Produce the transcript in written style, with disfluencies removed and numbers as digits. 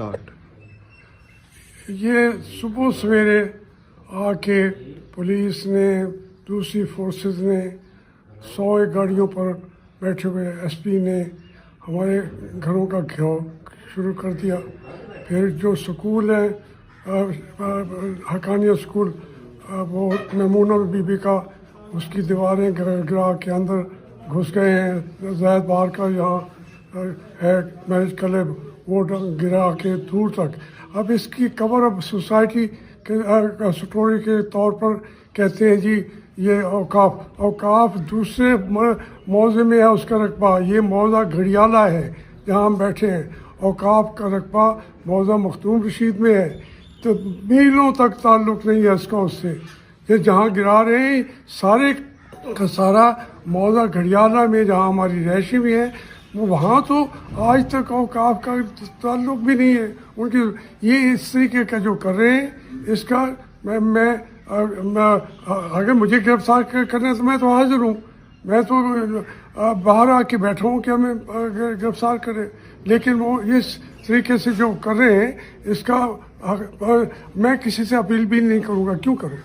start. یہ صبح سویرے آ کے پولیس نے دوسری فورسز نے 100 گاڑیوں پر بیٹھے ہوئے ایس پی نے ہمارے گھروں کا گھیراؤ شروع کر دیا. پھر جو سکول ہے حقانیہ سکول وہ میمونہ بی بی کا اس کی دیواریں گرا کے اندر گھس گئے ہیں. زید بار کا یہاں ہے میرج کلب وہ گرا کے دور تک. اب اس کی کور اب سوسائٹی کے اسٹوری کے طور پر کہتے ہیں جی یہ اوقاف دوسرے موضوع میں ہے اس کا رقبہ. یہ موضع گھڑیالہ ہے جہاں ہم بیٹھے ہیں. اوقاف کا رقبہ موضع مختوم رشید میں ہے تو میلوں تک تعلق نہیں ہے اس کا اس سے. یہ جہاں گرا رہے ہیں سارے کا سارا موضع گھڑیالہ میں جہاں ہماری رہائشی بھی ہے وہاں تو آج تک اوقاف کا تعلق بھی نہیں ہے ان کی. یہ اس طریقے کا جو کر رہے ہیں اس کا میں اگر مجھے گرفتار کرنا تو میں تو حاضر ہوں. میں تو باہر آ کے بیٹھا ہوں کہ ہمیں گرفتار کرے. لیکن وہ اس طریقے سے جو کر رہے ہیں اس کا میں کسی سے اپیل بھی نہیں کروں گا. کیوں کروں؟